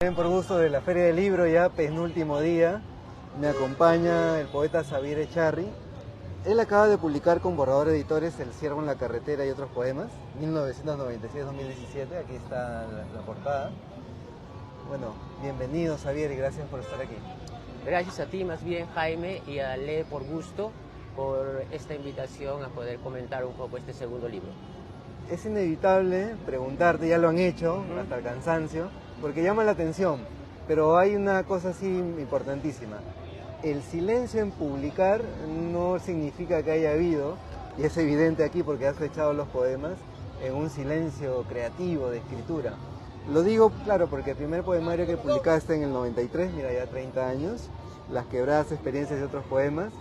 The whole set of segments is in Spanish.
Bien, por gusto de la Feria del Libro, ya penúltimo día, me acompaña el poeta Xavier Echarri. Él acaba de publicar con Borrador Editores El ciervo en la carretera y otros poemas, 1996-2017, aquí está la portada. Bueno, bienvenido Xavier y gracias por estar aquí. Gracias a ti más bien, Jaime, y a Le por gusto por esta invitación a poder comentar un poco este segundo libro. Es inevitable preguntarte, ya lo han hecho, hasta el cansancio, porque llama la atención, pero hay una cosa así importantísima. El silencio en publicar no significa que haya habido, y es evidente aquí porque has echado los poemas, en un silencio creativo de escritura. Lo digo, claro, porque el primer poemario que publicaste en el 93, mira ya 30 años, Las quebradas experiencias de otros poemas,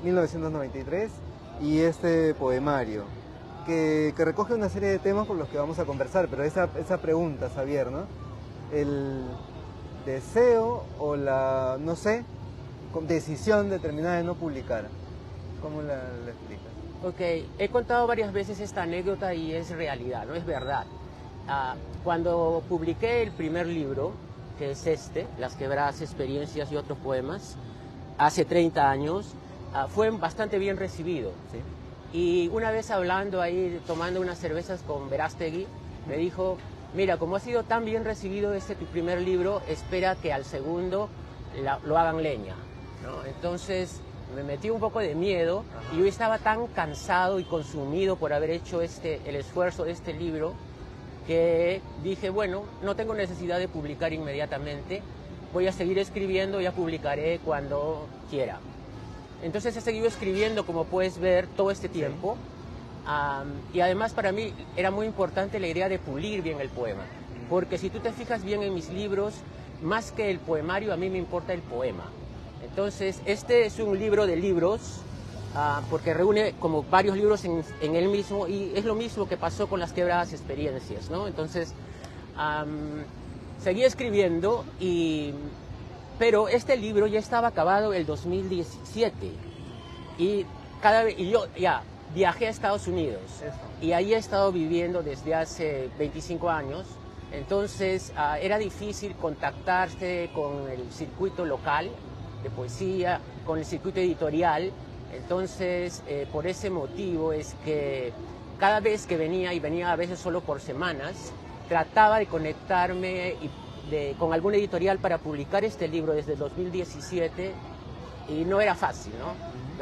1993, y este poemario, que recoge una serie de temas por los que vamos a conversar, pero esa pregunta, Xavier, ¿no? El deseo o la, no sé, decisión determinada de no publicar, ¿cómo la explicas? Ok, he contado varias veces esta anécdota y es realidad, no es verdad. Cuando publiqué el primer libro, que es Las quebradas experiencias y otros poemas, hace 30 años, fue bastante bien recibido. ¿Sí? Y una vez hablando ahí, tomando unas cervezas con Verástegui, me dijo, mira, como ha sido tan bien recibido tu primer libro, espera que al segundo lo hagan leña, ¿no? Entonces me metí un poco de miedo. Ajá. Y yo estaba tan cansado y consumido por haber hecho el esfuerzo de este libro, que dije, bueno, no tengo necesidad de publicar inmediatamente, voy a seguir escribiendo, ya publicaré cuando quiera. Entonces he seguido escribiendo, como puedes ver, todo este tiempo. Sí. Y además para mí era muy importante la idea de pulir bien el poema. Porque si tú te fijas bien en mis libros, más que el poemario, a mí me importa el poema. Entonces este es un libro de libros, porque reúne como varios libros en él mismo, y es lo mismo que pasó con Las quebradas experiencias, ¿no? Entonces seguí escribiendo pero este libro ya estaba acabado el 2017 y yo ya viajé a Estados Unidos. Eso. Y ahí he estado viviendo desde hace 25 años, entonces era difícil contactarse con el circuito local de poesía, con el circuito editorial. Entonces por ese motivo es que cada vez que venía, y venía a veces solo por semanas, trataba de conectarme con alguna editorial para publicar este libro desde el 2017 y no era fácil, ¿no?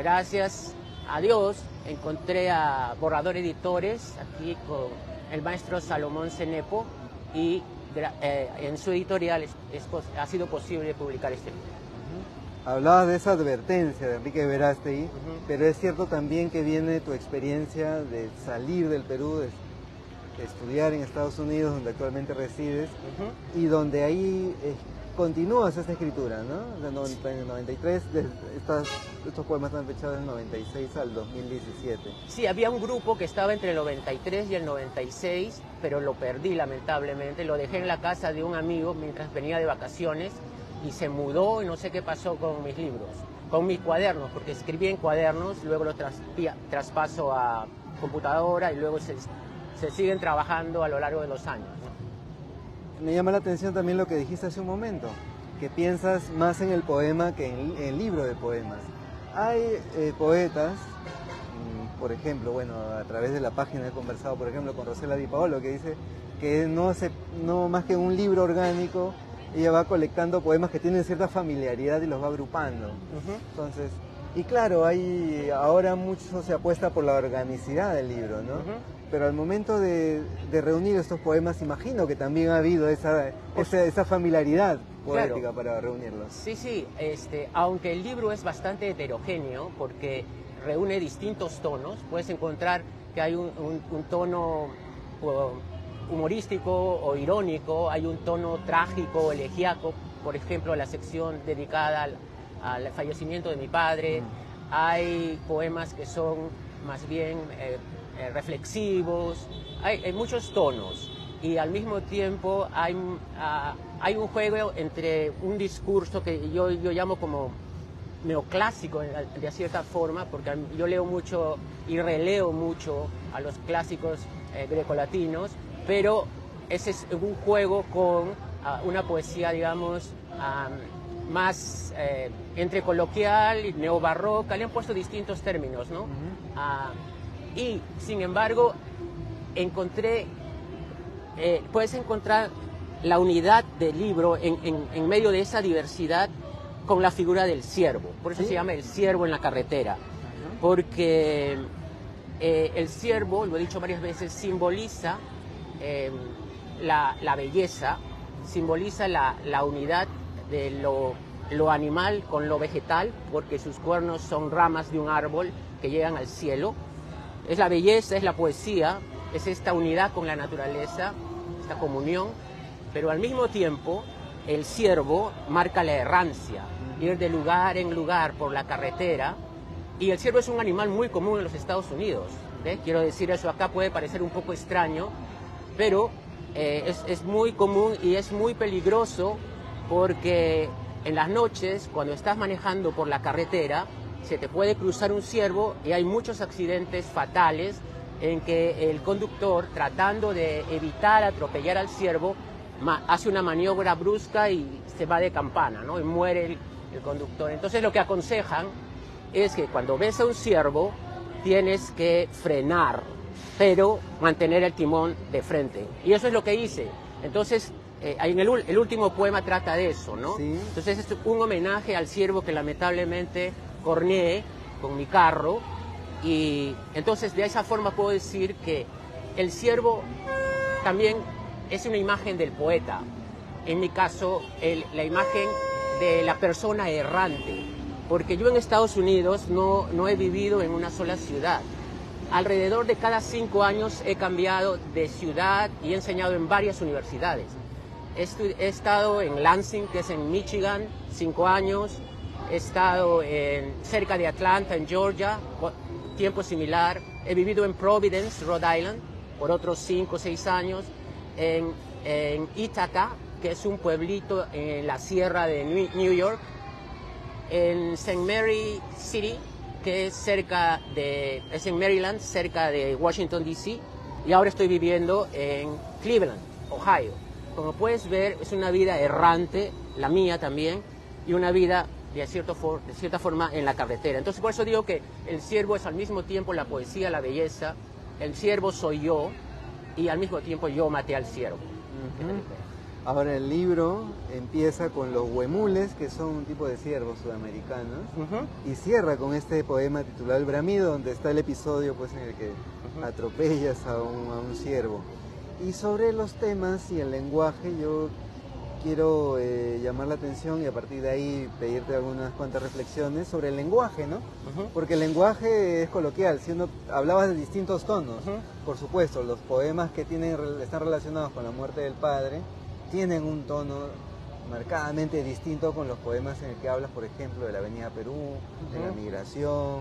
Gracias a Dios encontré a Borrador Editores aquí con el maestro Salomón Cenepo y en su editorial ha sido posible publicar este libro. Hablabas de esa advertencia de Enrique Verástegui, pero es cierto también que viene tu experiencia de salir del Perú, de estudiar en Estados Unidos, donde actualmente resides, y donde ahí continúas esa escritura, ¿no? En el 93, estos poemas están fechados del 96 al 2017. Sí, había un grupo que estaba entre el 93 y el 96, pero lo perdí lamentablemente, lo dejé en la casa de un amigo mientras venía de vacaciones, y se mudó y no sé qué pasó con mis libros, con mis cuadernos, porque escribí en cuadernos, luego los traspaso a computadora y luego se siguen trabajando a lo largo de los años, ¿no? Me llama la atención también lo que dijiste hace un momento, que piensas más en el poema que en el libro de poemas. Hay poetas, por ejemplo, bueno, a través de la página he conversado, por ejemplo, con Rosela Di Paolo, que dice que no más que en un libro orgánico, ella va colectando poemas que tienen cierta familiaridad y los va agrupando. Entonces, y claro, ahora mucho se apuesta por la organicidad del libro, ¿no? Pero al momento de reunir estos poemas, imagino que también ha habido esa familiaridad poética, claro, para reunirlos. Sí, aunque el libro es bastante heterogéneo, porque reúne distintos tonos, puedes encontrar que hay un tono humorístico o irónico, hay un tono trágico o elegíaco, por ejemplo, la sección dedicada al fallecimiento de mi padre. Hay poemas que son más bien reflexivos, hay muchos tonos, y al mismo tiempo hay un juego entre un discurso que yo llamo como neoclásico de cierta forma, porque yo leo mucho y releo mucho a los clásicos grecolatinos, pero ese es un juego con una poesía, digamos, más entre coloquial y neobarroca, le han puesto distintos términos, ¿no? Y, sin embargo, puedes encontrar la unidad del libro en medio de esa diversidad con la figura del ciervo. Por eso se llama el ciervo en la carretera, porque el ciervo, lo he dicho varias veces, simboliza la belleza, simboliza la unidad de lo animal con lo vegetal, porque sus cuernos son ramas de un árbol que llegan al cielo. Es la belleza, es la poesía, es esta unidad con la naturaleza, esta comunión, pero al mismo tiempo el ciervo marca la errancia, ir de lugar en lugar por la carretera, y el ciervo es un animal muy común en los Estados Unidos. Quiero decir, eso acá puede parecer un poco extraño, pero es muy común y es muy peligroso, porque en las noches, cuando estás manejando por la carretera, se te puede cruzar un ciervo y hay muchos accidentes fatales en que el conductor, tratando de evitar atropellar al ciervo, hace una maniobra brusca y se va de campana, ¿no? Y muere el conductor. Entonces lo que aconsejan es que cuando ves a un ciervo tienes que frenar, pero mantener el timón de frente. Y eso es lo que hice. Entonces, el último poema trata de eso, ¿no? Sí. Entonces es un homenaje al ciervo que lamentablemente corneé con mi carro, y entonces de esa forma puedo decir que el ciervo también es una imagen del poeta. En mi caso, la imagen de la persona errante, porque yo en Estados Unidos no he vivido en una sola ciudad. Alrededor de cada 5 años he cambiado de ciudad y he enseñado en varias universidades. He estado en Lansing, que es en Michigan, 5 años. He estado cerca de Atlanta, en Georgia, tiempo similar. He vivido en Providence, Rhode Island, por otros 5 o 6 años. En Ithaca, que es un pueblito en la sierra de New York. En St. Mary City, que es en Maryland, cerca de Washington, D.C. Y ahora estoy viviendo en Cleveland, Ohio. Como puedes ver, es una vida errante, la mía también, y una vida de cierta forma en la carretera. Entonces por eso digo que el ciervo es al mismo tiempo la poesía, la belleza. El ciervo soy yo, y al mismo tiempo yo maté al ciervo. Ahora el libro empieza con los huemules, que son un tipo de ciervos sudamericanos, y cierra con este poema titulado El bramido, donde está el episodio pues, en el que atropellas a un ciervo. Y sobre los temas y el lenguaje, yo quiero llamar la atención y a partir de ahí pedirte algunas cuantas reflexiones sobre el lenguaje, ¿no? Porque el lenguaje es coloquial, hablabas de distintos tonos. Por supuesto, los poemas que están relacionados con la muerte del padre tienen un tono marcadamente distinto con los poemas en el que hablas, por ejemplo, de la Avenida Perú, de la migración,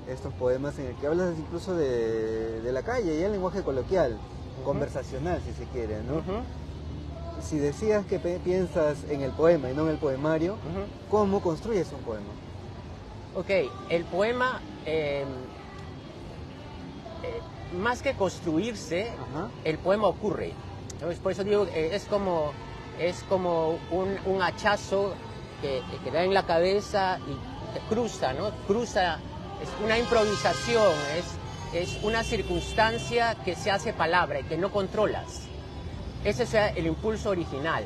estos poemas en el que hablas incluso de la calle, y el lenguaje coloquial, conversacional si se quiere, ¿no? Si decías que piensas en el poema y no en el poemario, ¿cómo construyes un poema? Ok, el poema, más que construirse, el poema ocurre. Entonces, por eso digo, es como un hachazo que da en la cabeza y te cruza, ¿no? Cruza, es una improvisación, es una circunstancia que se hace palabra y que no controlas. Ese es el impulso original.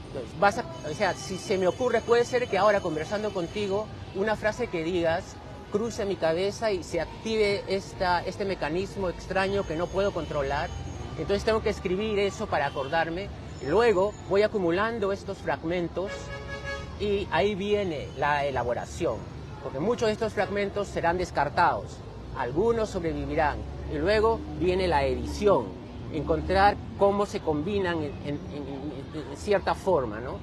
Entonces, o sea, si se me ocurre, puede ser que ahora conversando contigo, una frase que digas cruce mi cabeza y se active este mecanismo extraño que no puedo controlar. Entonces tengo que escribir eso para acordarme. Luego voy acumulando estos fragmentos y ahí viene la elaboración. Porque muchos de estos fragmentos serán descartados, algunos sobrevivirán. Y luego viene la edición, encontrar cómo se combinan en cierta forma, ¿no?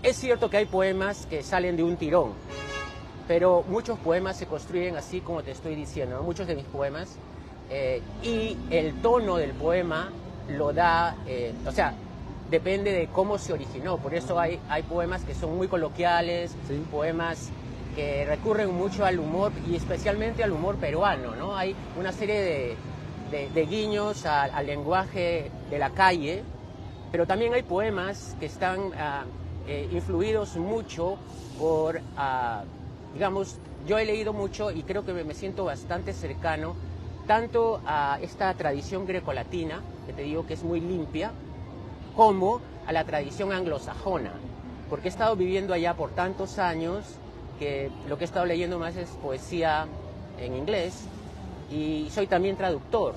Es cierto que hay poemas que salen de un tirón, pero muchos poemas se construyen así como te estoy diciendo, ¿no? Muchos de mis poemas. Y el tono del poema lo da, o sea, depende de cómo se originó. Por eso hay poemas que son muy coloquiales, poemas que recurren mucho al humor y especialmente al humor peruano, ¿no? Hay una serie de guiños al lenguaje de la calle Pero también hay poemas que están influidos mucho por, digamos, yo he leído mucho y creo que me siento bastante cercano tanto a esta tradición grecolatina, que te digo que es muy limpia, como a la tradición anglosajona, porque he estado viviendo allá por tantos años que lo que he estado leyendo más es poesía en inglés y soy también traductor.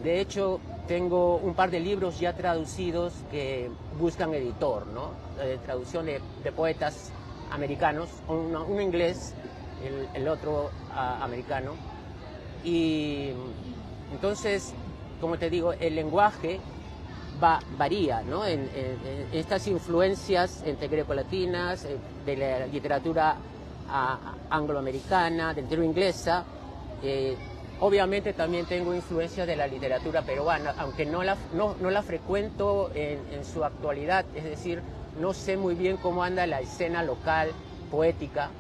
De hecho, tengo un par de libros ya traducidos que buscan editor, ¿no? Traducción de poetas americanos, un inglés, el otro americano. Y entonces, como te digo, el lenguaje varía, ¿no? En estas influencias entre grecolatinas, de la literatura angloamericana, de la literatura inglesa. Obviamente también tengo influencia de la literatura peruana, aunque no la frecuento en su actualidad, es decir, no sé muy bien cómo anda la escena local poética,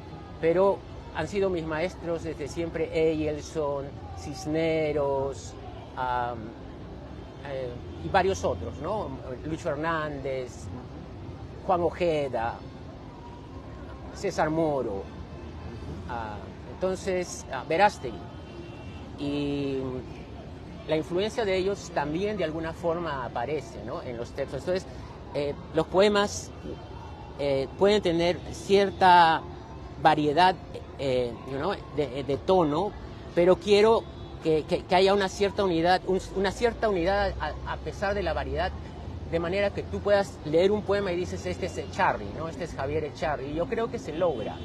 pero han sido mis maestros desde siempre, Eyelson, Cisneros, y varios otros, ¿no? Luis Fernández, Juan Ojeda, César Moro, entonces Verástegui. Y la influencia de ellos también de alguna forma aparece, ¿no? En los textos. Entonces, los poemas pueden tener cierta variedad de tono, pero quiero que haya una cierta unidad a pesar de la variedad, de manera que tú puedas leer un poema y dices, este es Echarri, ¿no? Este es Javier Echarri. Y yo creo que se logra.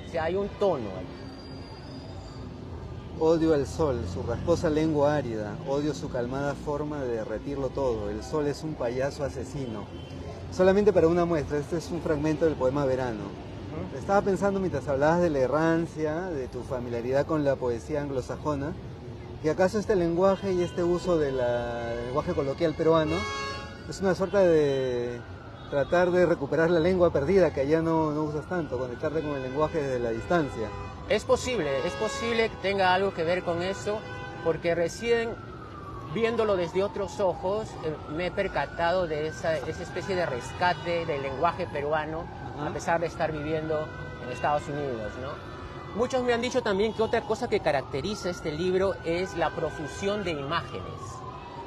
O sea, hay un tono ahí. Odio al sol, su rasposa lengua árida, odio su calmada forma de derretirlo todo. El sol es un payaso asesino. Solamente para una muestra, este es un fragmento del poema Verano. Estaba pensando mientras hablabas de la errancia, de tu familiaridad con la poesía anglosajona, que acaso este lenguaje y este uso del lenguaje coloquial peruano es una suerte de tratar de recuperar la lengua perdida que allá no usas tanto, conectarte con el lenguaje desde la distancia. Es posible que tenga algo que ver con eso, porque recién viéndolo desde otros ojos me he percatado de esa especie de rescate del lenguaje peruano, a pesar de estar viviendo en Estados Unidos, ¿no? Muchos me han dicho también que otra cosa que caracteriza este libro es la profusión de imágenes.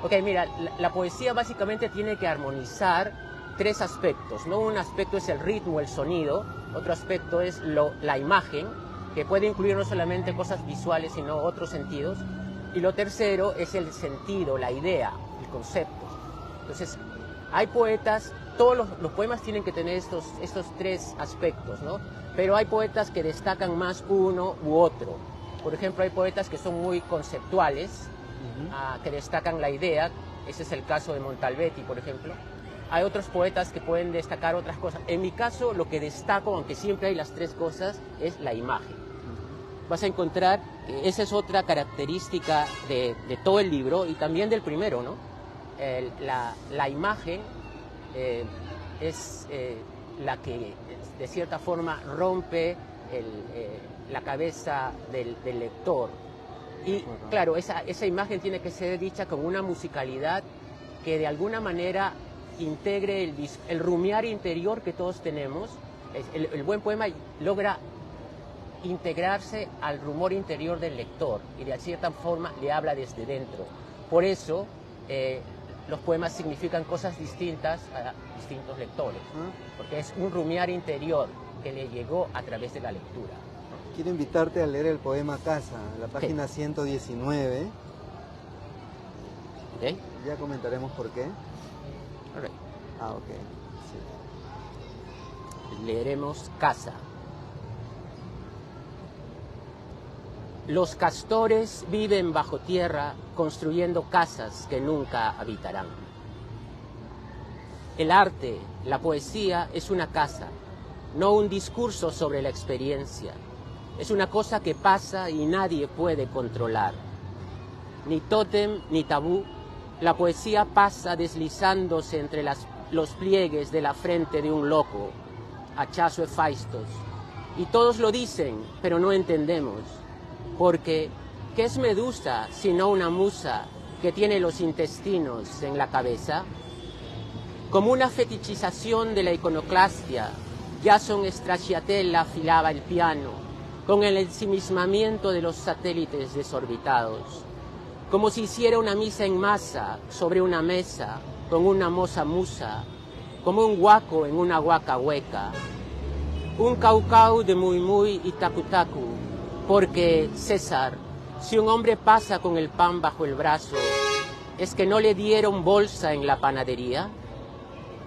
Ok, mira, la poesía básicamente tiene que armonizar tres aspectos, ¿no? Un aspecto es el ritmo, el sonido, otro aspecto es la imagen, que puede incluir no solamente cosas visuales, sino otros sentidos. Y lo tercero es el sentido, la idea, el concepto. Entonces, hay poetas, todos los poemas tienen que tener estos tres aspectos, ¿no? Pero hay poetas que destacan más uno u otro. Por ejemplo, hay poetas que son muy conceptuales, que destacan la idea. Ese es el caso de Montalbetti, por ejemplo. Hay otros poetas que pueden destacar otras cosas. En mi caso, lo que destaco, aunque siempre hay las tres cosas, es la imagen. Vas a encontrar que esa es otra característica de todo el libro y también del primero, ¿no? La imagen es la que, de cierta forma, rompe la cabeza del lector. Y, claro, esa imagen tiene que ser dicha con una musicalidad que, de alguna manera, integre el rumiar interior que todos tenemos. El buen poema logra integrarse al rumor interior del lector y de cierta forma le habla desde dentro. Por eso los poemas significan cosas distintas a distintos lectores, porque es un rumiar interior que le llegó a través de la lectura. Quiero invitarte a leer el poema Casa, la página 119. ¿Okay? Ya comentaremos por qué. All right. Ok. Sí. Leeremos Casa. Los castores viven bajo tierra construyendo casas que nunca habitarán. El arte, la poesía, es una casa, no un discurso sobre la experiencia. Es una cosa que pasa y nadie puede controlar. Ni tótem ni tabú, la poesía pasa deslizándose entre los pliegues de la frente de un loco, hachazo Hephaistos. Y todos lo dicen, pero no entendemos. Porque, ¿qué es Medusa sino una musa que tiene los intestinos en la cabeza? como una fetichización de la iconoclastia. Jason Stracciatella afilaba el piano, con el ensimismamiento de los satélites desorbitados, como si hiciera una misa en masa sobre una mesa, con una moza musa, como un guaco en una huaca hueca. Un caucau de muy muy y tacu tacu, porque, César, si un hombre pasa con el pan bajo el brazo, ¿es que no le dieron bolsa en la panadería?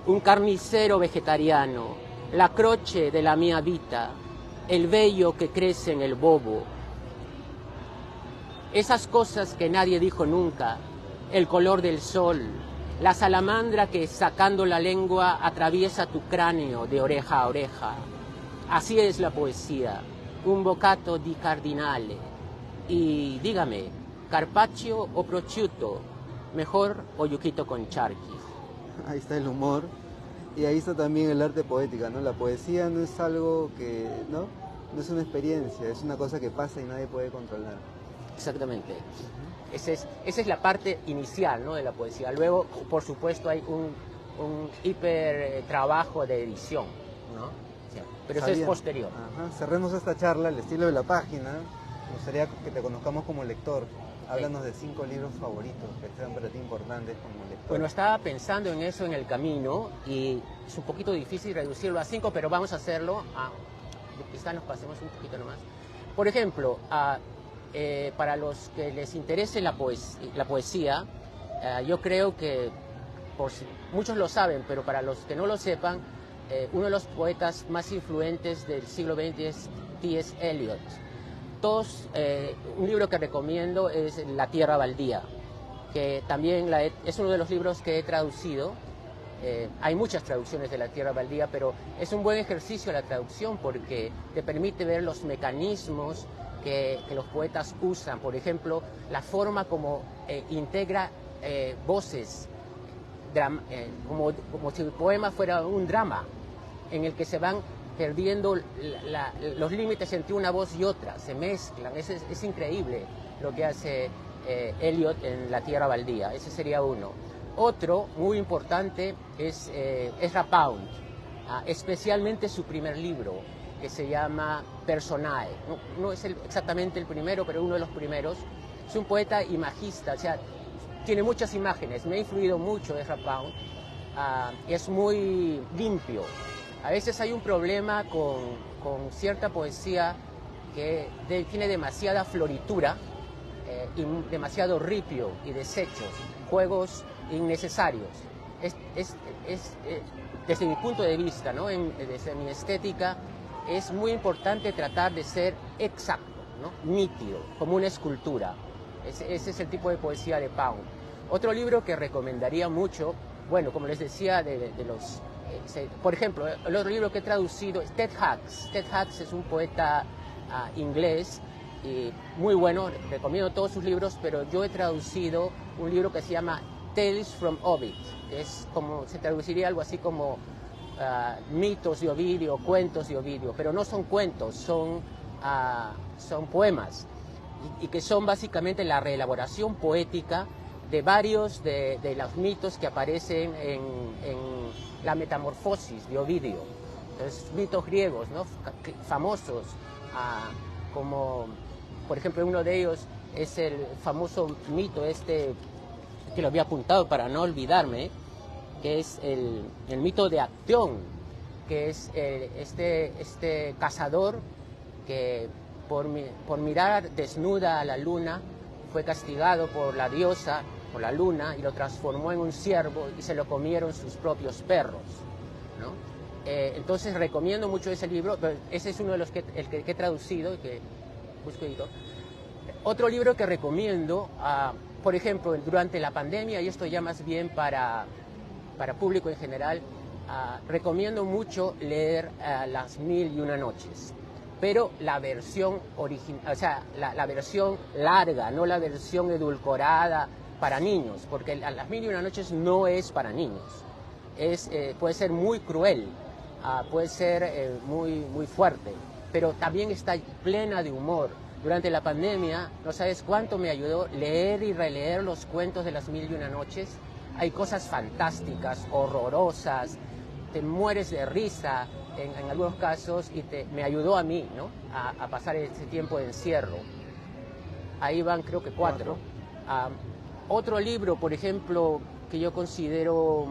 Un carnicero vegetariano, la croce de la mia vita, el vello que crece en el bobo. Esas cosas que nadie dijo nunca, el color del sol, la salamandra que sacando la lengua atraviesa tu cráneo de oreja a oreja. Así es la poesía, un bocato di cardinale. Y dígame, carpaccio o prosciutto, mejor o yuquito con charqui. Ahí está el humor y ahí está también el arte poética, ¿no? La poesía no es algo que, ¿no? No es una experiencia, es una cosa que pasa y nadie puede controlar. Exactamente. Esa es la parte inicial, ¿no?, de la poesía. Luego, por supuesto, hay un hiper trabajo de edición, ¿no? Sí, pero eso es posterior. Ajá. Cerremos esta charla, el estilo de la página. Me gustaría que te conozcamos como lector. Háblanos de 5 libros favoritos que sean para ti importantes como lector. Bueno, estaba pensando en eso en el camino y es un poquito difícil reducirlo a 5, pero vamos a hacerlo. Quizá nos pasemos un poquito nomás. Por ejemplo, para los que les interese la poesía, yo creo que, muchos lo saben, pero para los que no lo sepan, uno de los poetas más influentes del siglo XX es T.S. Eliot. Un libro que recomiendo es La Tierra Baldía, que también es uno de los libros que he traducido. Hay muchas traducciones de La Tierra Baldía, pero es un buen ejercicio la traducción porque te permite ver los mecanismos que los poetas usan. Por ejemplo, la forma como integra voces, como si el poema fuera un drama, en el que se van perdiendo los límites entre una voz y otra, se mezclan. Es increíble lo que hace Eliot en La Tierra Baldía. Ese sería uno. Otro muy importante es Ezra Pound, especialmente su primer libro, que se llama Personae. No es exactamente el primero, pero uno de los primeros. Es un poeta imagista, o sea, tiene muchas imágenes. Me ha influido mucho Ezra Pound. Es muy limpio. A veces hay un problema con cierta poesía que tiene demasiada floritura y demasiado ripio y desechos, juegos innecesarios. Desde mi punto de vista, ¿no? Desde mi estética, es muy importante tratar de ser exacto, ¿no? Nítido, como una escultura. Ese es el tipo de poesía de Pound. Otro libro que recomendaría mucho, bueno, como les decía, por ejemplo, el otro libro que he traducido es Ted Hughes. Ted Hughes es un poeta inglés y muy bueno, recomiendo todos sus libros, pero yo he traducido un libro que se llama Tales from Ovid, que es como, se traduciría algo así como mitos de Ovidio, cuentos de Ovidio, pero no son cuentos, son poemas, y que son básicamente la reelaboración poética de varios de los mitos que aparecen en la Metamorfosis de Ovidio. Entonces, mitos griegos, ¿no?, famosos, como por ejemplo uno de ellos es el famoso mito que lo había apuntado para no olvidarme, que es el mito de Acteón, que es este cazador que por mirar desnuda a la luna fue castigado por la diosa, por la luna, y lo transformó en un ciervo y se lo comieron sus propios perros, ¿no? Entonces recomiendo mucho ese libro. Ese es uno de los que he traducido y que busco editor. Otro libro que recomiendo, por ejemplo, durante la pandemia, y esto ya más bien para público en general, recomiendo mucho leer Las Mil y Una Noches, pero la versión original, o sea, la versión larga, no la versión edulcorada para niños, porque Las Mil y Una Noches no es para niños. Puede ser muy cruel, puede ser muy fuerte, pero también está plena de humor. Durante la pandemia, no sabes cuánto me ayudó leer y releer los cuentos de Las Mil y Una Noches, hay cosas fantásticas, horrorosas, te mueres de risa en algunos casos y me ayudó a mí, ¿no? a pasar ese tiempo de encierro. Ahí van creo que 4. Otro libro, por ejemplo, que yo considero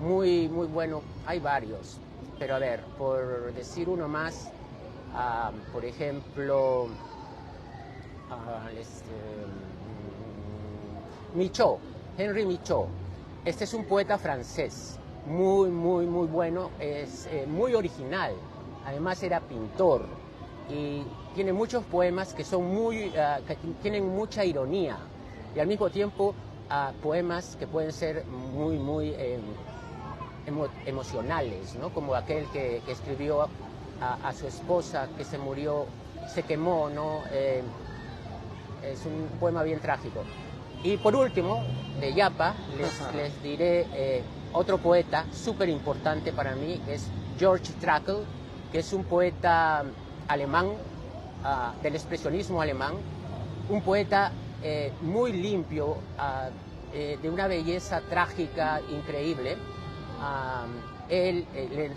muy, muy bueno, hay varios, pero a ver, por decir uno más, por ejemplo, Michaud, Henri Michaud. Este es un poeta francés, muy, muy, muy bueno, es muy original, además era pintor y tiene muchos poemas que son que tienen mucha ironía y al mismo tiempo poemas que pueden ser muy, muy emocionales, ¿no? Como aquel que escribió a su esposa que se murió, se quemó, ¿no? Es un poema bien trágico. Y por último, de Yapa, les diré otro poeta súper importante para mí, que es George Trakl, que es un poeta alemán, del expresionismo alemán, un poeta muy limpio, de una belleza trágica increíble. De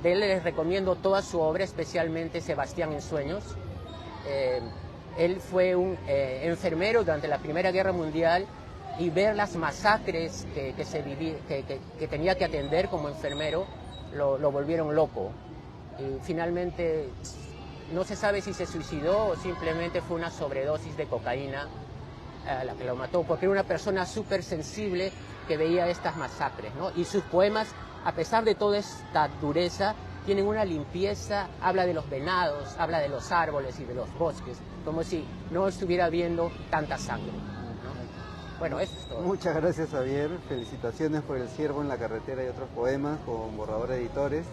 él les recomiendo toda su obra, especialmente Sebastián en Sueños. Él fue un enfermero durante la Primera Guerra Mundial y ver las masacres que tenía que atender como enfermero lo volvieron loco. Y finalmente no se sabe si se suicidó o simplemente fue una sobredosis de cocaína la que lo mató, porque era una persona súper sensible que veía estas masacres, ¿no? Y sus poemas, a pesar de toda esta dureza, tienen una limpieza, habla de los venados, habla de los árboles y de los bosques, como si no estuviera viendo tanta sangre, ¿no? Bueno, eso es todo. Muchas gracias, Javier. Felicitaciones por El Ciervo en la Carretera y otros poemas con Borrador Editores.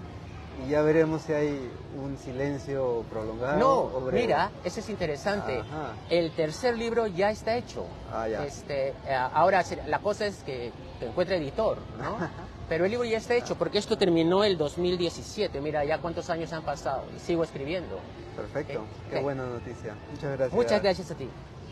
Y ya veremos si hay un silencio prolongado. No, o breve. mira, eso es interesante. Ajá. El tercer libro ya está hecho. Ya. Ahora la cosa es que encuentre editor, ¿no? Pero el libro ya está hecho porque esto terminó el 2017. Mira, ya cuántos años han pasado y sigo escribiendo. Perfecto. Qué buena noticia. Muchas gracias. Muchas gracias a ti.